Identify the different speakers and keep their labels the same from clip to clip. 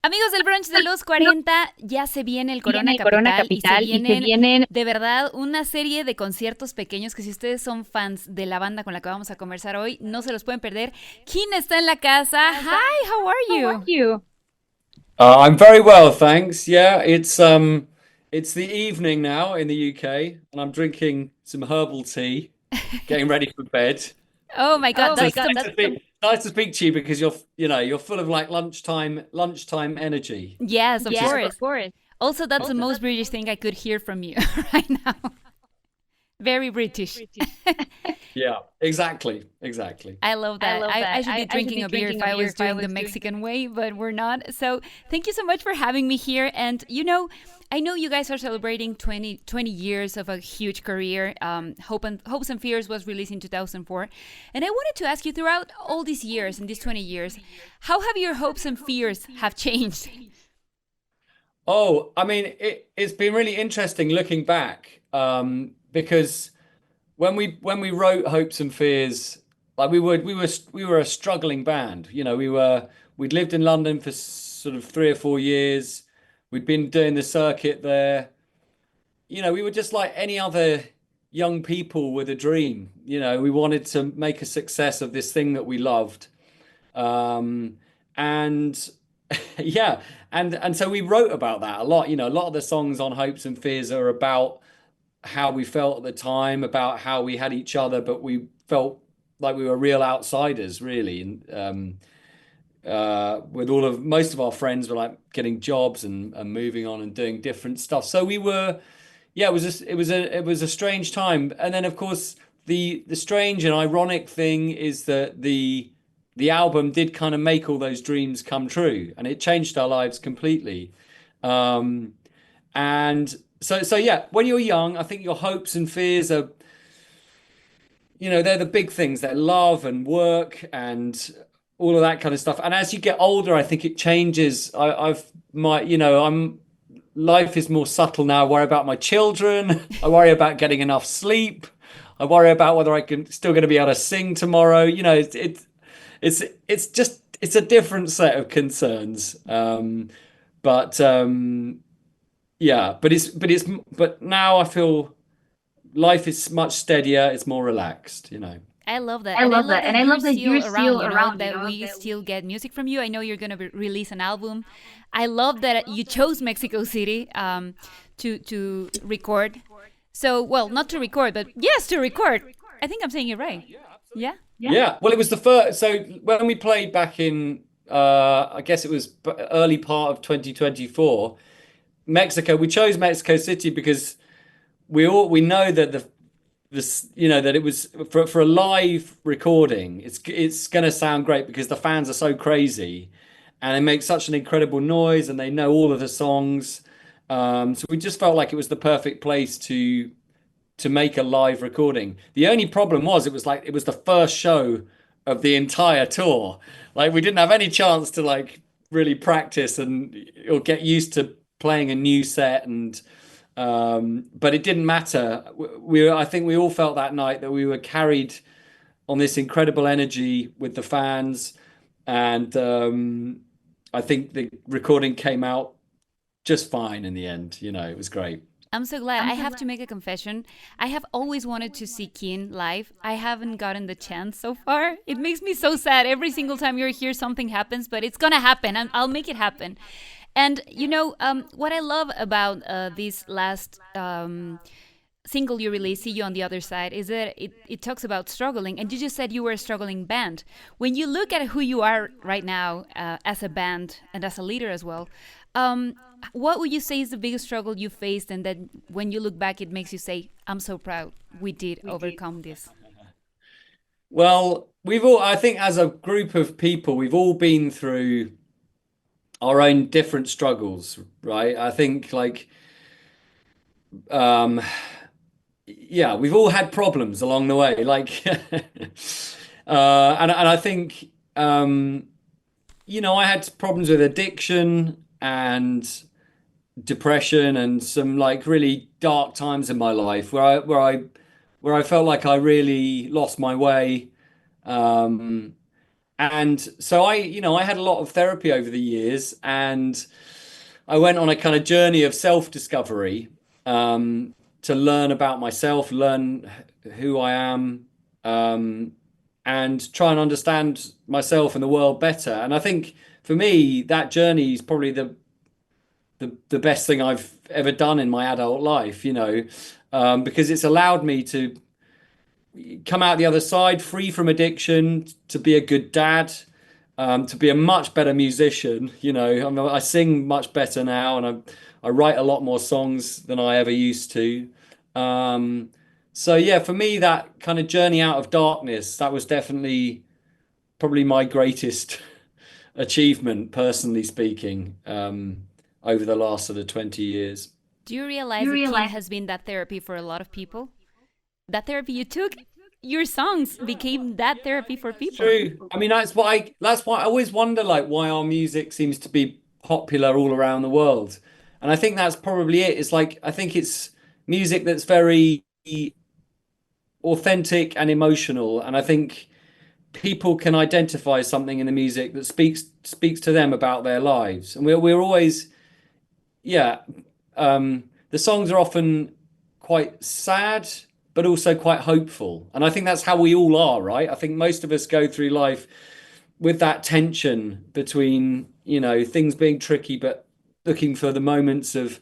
Speaker 1: Amigos del Brunch de los 40, ya se viene el Corona
Speaker 2: Viene el Corona
Speaker 1: Capital y se
Speaker 2: Capital y se
Speaker 1: vienen
Speaker 2: vienen.
Speaker 1: de verdad una serie de conciertos pequeños que si ustedes son fans de la banda con la que vamos a conversar hoy, no se los pueden perder. Keane está en la casa. Hi, how are
Speaker 2: How are
Speaker 1: you?
Speaker 2: you?
Speaker 3: I'm very well, thanks. Yeah, it's the evening now in the UK, and I'm drinking some herbal tea, getting ready for bed.
Speaker 1: Oh my God,
Speaker 2: Oh
Speaker 3: So
Speaker 2: my
Speaker 1: that's
Speaker 3: it's
Speaker 2: God,
Speaker 1: the
Speaker 3: nice
Speaker 2: that's
Speaker 3: to speak to you because you're full of like lunchtime energy.
Speaker 1: yes, of
Speaker 3: Which is
Speaker 2: yes,
Speaker 3: great.
Speaker 2: of
Speaker 1: course.
Speaker 2: course.
Speaker 1: Also, that's the
Speaker 2: Also,
Speaker 1: most
Speaker 2: that's the
Speaker 1: British
Speaker 2: most
Speaker 1: thing I could hear from you right now. Very British.
Speaker 2: British.
Speaker 3: Yeah, exactly.
Speaker 1: I love
Speaker 2: I
Speaker 1: that.
Speaker 2: love
Speaker 1: I
Speaker 2: that.
Speaker 1: should be
Speaker 2: I should
Speaker 1: drinking
Speaker 2: be
Speaker 1: a beer if
Speaker 2: drinking a
Speaker 1: I
Speaker 2: beer
Speaker 1: was
Speaker 2: if I
Speaker 1: doing the
Speaker 2: was doing the.
Speaker 1: Mexican way, but we're not. So thank you so much for having me here. And I know you guys are celebrating 20 years of a huge career. Hopes and Fears was released in 2004. And I wanted to ask you throughout all these years, in these 20 years, how have your hopes and fears have changed?
Speaker 3: Oh, I mean, it's been really interesting looking back, because when we wrote Hopes and Fears, like we were a struggling band. We'd lived in London for sort of 3 or 4 years. We'd been doing the circuit there. We were just like any other young people with a dream. We wanted to make a success of this thing that we loved. And yeah, and so we wrote about that a lot. A lot of the songs on Hopes and Fears are about how we felt at the time, about how we had each other, but we felt like we were real outsiders, really. And with all of most of our friends were like getting jobs and moving on and doing different stuff. So we were, yeah, it was a strange time. And then of course the strange and ironic thing is that the album did kind of make all those dreams come true, and it changed our lives completely. Um, and so yeah, when you're young, I think your hopes and fears are, they're the big things. They're love and work and all of that kind of stuff. And as you get older, I think it changes. I'm life is more subtle now. I worry about my children. I worry about getting enough sleep. I worry about whether I can still going to be able to sing tomorrow. It's a different set of concerns. But yeah, but now I feel life is much steadier. It's more relaxed.
Speaker 1: I love that.
Speaker 2: I
Speaker 1: And I
Speaker 2: love
Speaker 1: love
Speaker 2: that, and
Speaker 1: that
Speaker 2: I
Speaker 1: you're
Speaker 2: love that you're
Speaker 1: still around,
Speaker 2: still around.
Speaker 1: that we still get music from you. I know you're going to release an album. I love that you chose Mexico City to record. So, well, not to record, but yes, to record. I think I'm saying it right. Yeah?
Speaker 2: Yeah.
Speaker 3: Yeah, well, it was the first. So when we played back in, I guess it was early part of 2024, Mexico. We chose Mexico City because we know that that it was for a live recording. It's going to sound great because the fans are so crazy, and they make such an incredible noise, and they know all of the songs. So we just felt like it was the perfect place to make a live recording. The only problem was it was the first show of the entire tour. Like we didn't have any chance to like really practice and or get used to playing a new set, and but it didn't matter. I think we all felt that night that we were carried on this incredible energy with the fans, and I think the recording came out just fine in the end. It was great.
Speaker 1: I'm so glad.
Speaker 2: I'm
Speaker 1: I
Speaker 2: so
Speaker 1: have
Speaker 2: glad.
Speaker 1: to make a confession. I have always wanted to see Keen live. I haven't gotten the chance so far. It makes me so sad. Every single time you're here, something happens, but it's gonna happen, and I'll make it happen. And what I love about this last single you released, See You on the Other Side, is that it talks about struggling. And you just said you were a struggling band. When you look at who you are right now as a band and as a leader as well, um, what would you say is the biggest struggle you faced, and that when you look back, it makes you say, I'm so proud we did overcome this?
Speaker 3: Well, I think as a group of people, we've all been through our own different struggles, right? I think um, yeah, we've all had problems along the way, like, and I think, I had problems with addiction and depression and some like really dark times in my life where I felt like I really lost my way. Um, And so I had a lot of therapy over the years, and I went on a kind of journey of self-discovery, to learn about myself, learn who I am, um, and try and understand myself and the world better. And I think for me, that journey is probably the best thing I've ever done in my adult life, because it's allowed me to come out the other side free from addiction, to be a good dad, to be a much better musician. I sing much better now, and I write a lot more songs than I ever used to. Um, so yeah, for me, that kind of journey out of darkness, that was definitely probably my greatest achievement, personally speaking, over the last sort of 20 years.
Speaker 1: Do you realize that Keane has been that therapy for a lot of people? That therapy you took, your songs became that therapy for
Speaker 3: It's
Speaker 1: people.
Speaker 3: true. I mean, that's why I always wonder like why our music seems to be popular all around the world. And I think that's probably it. It's like I think it's music that's very authentic and emotional. And I think people can identify something in the music that speaks to them about their lives. And we're always, yeah, the songs are often quite sad, but also quite hopeful. And I think that's how we all are, right? I think most of us go through life with that tension between, things being tricky, but looking for the moments of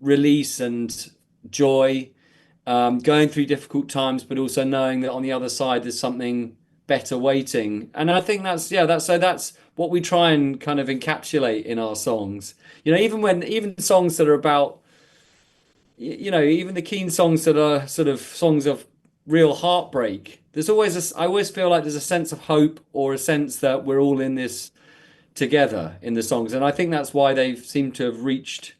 Speaker 3: release and joy, going through difficult times, but also knowing that on the other side there's something better waiting. And I think that's what we try and kind of encapsulate in our songs. Even songs that are about, even the Keane songs that are sort of songs of real heartbreak. I always feel like there's a sense of hope, or a sense that we're all in this together in the songs. And I think that's why they seem to have reached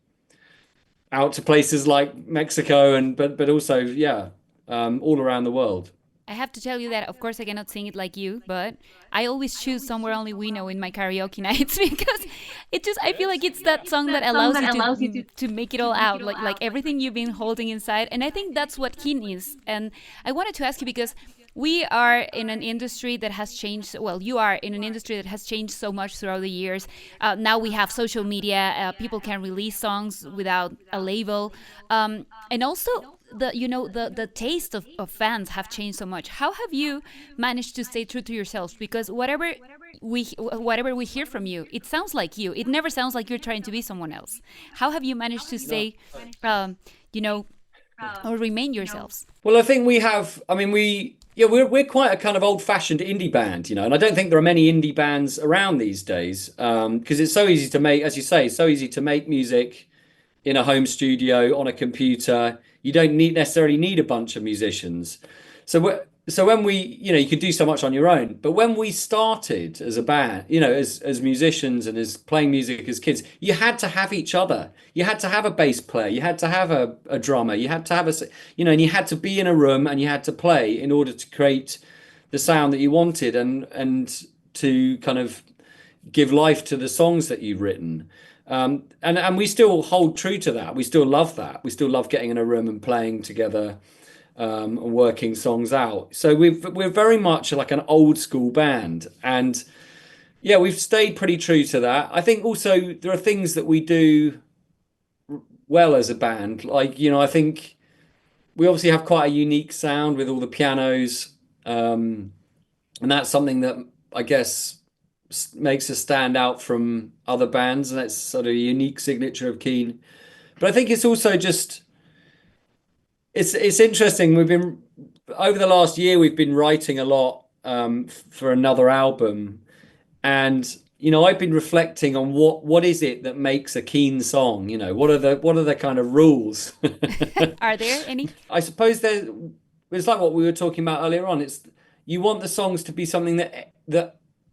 Speaker 3: out to places like Mexico, and but also, yeah, all around the world.
Speaker 1: I have to tell you that, of course, I cannot sing it like you, but I always choose Somewhere Only We Know in my karaoke nights because I feel like it's that song that allows you to make it all out, like everything you've been holding inside. And I think that's what Keane is. And I wanted to ask you because we are in an industry that has changed. Well, you are in an industry that has changed so much throughout the years. Now we have social media. People can release songs without a label. And also, the taste of fans have changed so much. How have you managed to stay true to yourselves? Because whatever we hear from you, it sounds like you. It never sounds like you're trying to be someone else. How have you managed to stay, um, you know, or remain yourselves?
Speaker 3: Well, I think we have. I mean, we're quite a kind of old-fashioned indie band, and I don't think there are many indie bands around these days, because it's so easy to make, as you say, it's so easy to make music in a home studio on a computer. You don't necessarily need a bunch of musicians. So when you could do so much on your own. But when we started as a band, as musicians and as playing music as kids, you had to have each other. You had to have a bass player. You had to have a drummer. You had to have and you had to be in a room and you had to play in order to create the sound that you wanted, and to kind of give life to the songs that you've written. And we still hold true to that. We still love that. We still love getting in a room and playing together, and working songs out. So we're very much like an old school band, and yeah, we've stayed pretty true to that. I think also there are things that we do well as a band. Like, I think we obviously have quite a unique sound with all the pianos, and that's something that I guess makes us stand out from other bands, and that's sort of a unique signature of Keane. But I think it's also just it's interesting. We've been over the last year we've been writing a lot, for another album, and I've been reflecting on what is it that makes a Keane song. What are the kind of rules?
Speaker 1: Are there any?
Speaker 3: I suppose it's like what we were talking about earlier on. It's you want the songs to be something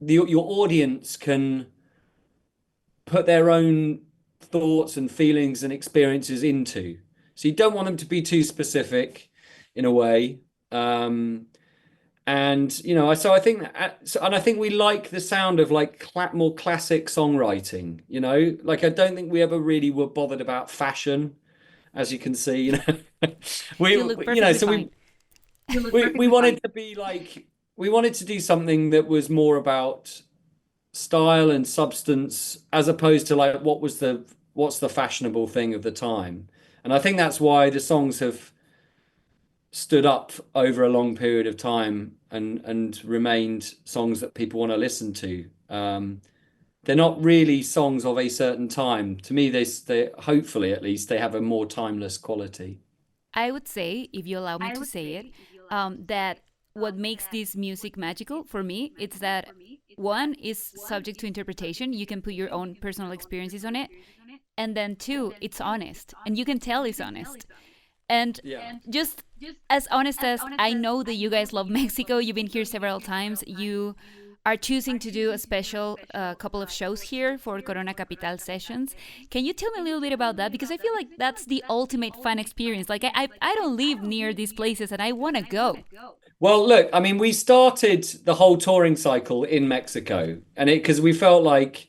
Speaker 3: your audience can put their own thoughts and feelings and experiences into. So you don't want them to be too specific in a way. And so I think, and I think we like the sound of like more classic songwriting. Like I don't think we ever really were bothered about fashion, as you can see.
Speaker 1: You look perfectly
Speaker 3: So
Speaker 1: fine.
Speaker 3: we wanted to be like we wanted to do something that was more about style and substance as opposed to like what's the fashionable thing of the time. And I think that's why the songs have stood up over a long period of time and remained songs that people want to listen to. They're not really songs of a certain time. To me, they hopefully at least they have a more timeless quality.
Speaker 1: I would say, if you allow me to say it, that what makes this music magical for me, it's that one is subject to interpretation. You can put your own personal experiences on it. And then two, it's honest. And you can tell it's honest. And
Speaker 3: Yeah.
Speaker 1: just as honest as I know that you guys love Mexico, you've been here several times, you are choosing to do a special couple of shows here for Corona Capital sessions. Can you tell me a little bit about that? Because I feel like that's the ultimate fun experience. Like, I don't live near these places and I want to go.
Speaker 3: Well, look, I mean, we started the whole touring cycle in Mexico, and it because we felt like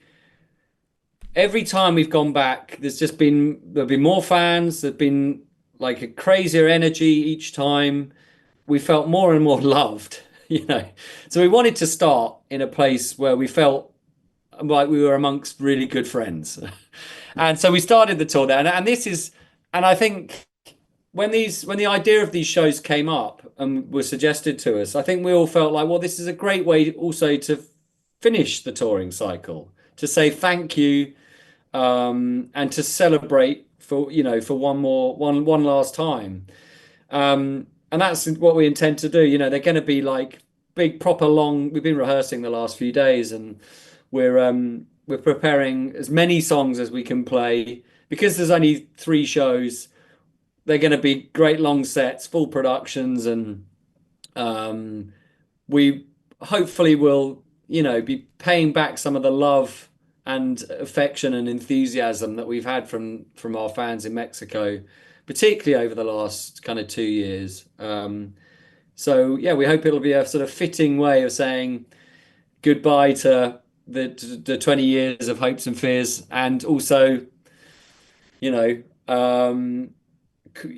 Speaker 3: every time we've gone back, there've been more fans, there've been like a crazier energy each time. We felt more and more loved, you know. So we wanted to start in a place where we felt like we were amongst really good friends. And so we started the tour there. And this is, and I think when the idea of these shows came up and were suggested to us, I think we all felt like, well, this is a great way also to finish the touring cycle, to say thank you, and to celebrate for for one last time. And that's what we intend to do. You know, they're going to be like big, proper long. We've been rehearsing the last few days, and we're preparing as many songs as we can play because there's only three shows. They're going to be great long sets, full productions, and we hopefully will, be paying back some of the love and affection and enthusiasm that we've had from our fans in Mexico, particularly over the last kind of 2 years. So yeah, we hope it'll be a sort of fitting way of saying goodbye to the 20 years of hopes and fears, and also, you know,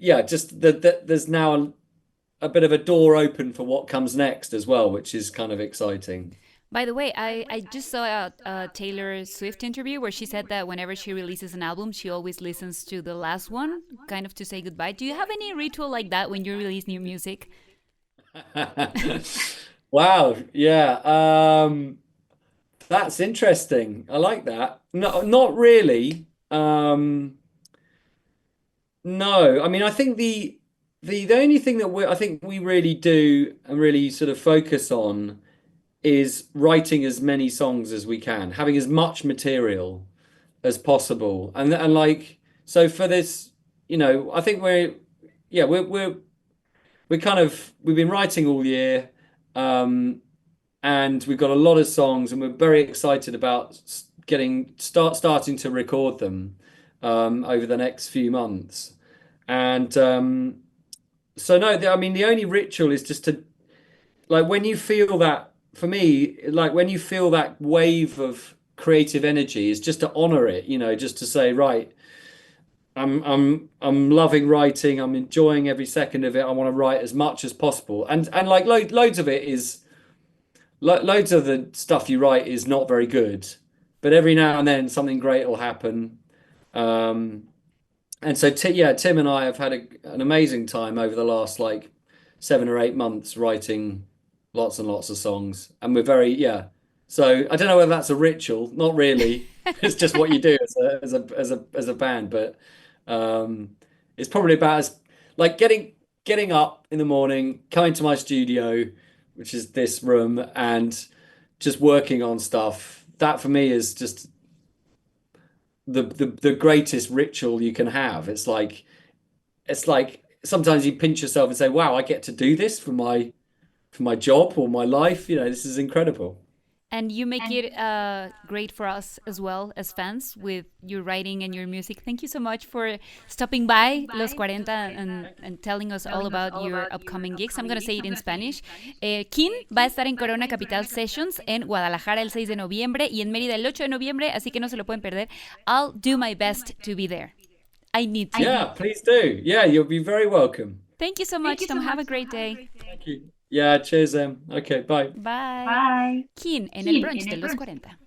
Speaker 3: yeah, just that there's now a bit of a door open for what comes next as well, which is kind of exciting.
Speaker 1: By the way, I just saw a Taylor Swift interview where she said that whenever she releases an album, she always listens to the last one, kind of to say goodbye. Do you have any ritual like that when you release new music?
Speaker 3: Wow, yeah. That's interesting. I like that. No, not really. No, I mean, I think the only thing that I think we really do and really sort of focus on is writing as many songs as we can, having as much material as possible, and like so for this, I think yeah, we're kind of we've been writing all year, and we've got a lot of songs, and we're very excited about starting to record them over the next few months. And so no, I mean the only ritual is just to like when you feel that for me, like when you feel that wave of creative energy, is just to honor it, just to say, right, I'm loving writing, I'm enjoying every second of it. I want to write as much as possible. And like loads of it is loads of the stuff you write is not very good, but every now and then something great will happen. Um, and so, yeah, Tim and I have had an amazing time over the last like 7 or 8 months writing lots and lots of songs, and we're very, yeah. So I don't know whether that's a ritual. Not really. It's just what you do as a band. But um, it's probably about as like getting up in the morning, coming to my studio, which is this room, and just working on stuff. That for me is just the greatest ritual you can have. It's like sometimes you pinch yourself and say, "Wow, I get to do this for my job or my life. This is incredible."
Speaker 1: And you make it great for us as well as fans with your writing and your music. Thank you so much for stopping by Los 40 and telling us all about your upcoming gigs. I'm going to say it in Spanish. Keane va a estar en Corona Capital Sessions en Guadalajara el 6 de noviembre y en Mérida el 8 de noviembre, así que no se lo pueden perder. I'll do my best to be there. I need to.
Speaker 3: Yeah, please do. Yeah, you'll be very welcome.
Speaker 1: Thank you so much, Tom. Have a great day.
Speaker 3: Thank you. Yeah, cheers. Okay, bye.
Speaker 1: Bye.
Speaker 2: Bye.
Speaker 1: Keane en el
Speaker 2: Kim
Speaker 1: brunch
Speaker 2: en
Speaker 1: de
Speaker 2: el
Speaker 1: los
Speaker 2: brunch.
Speaker 1: 40.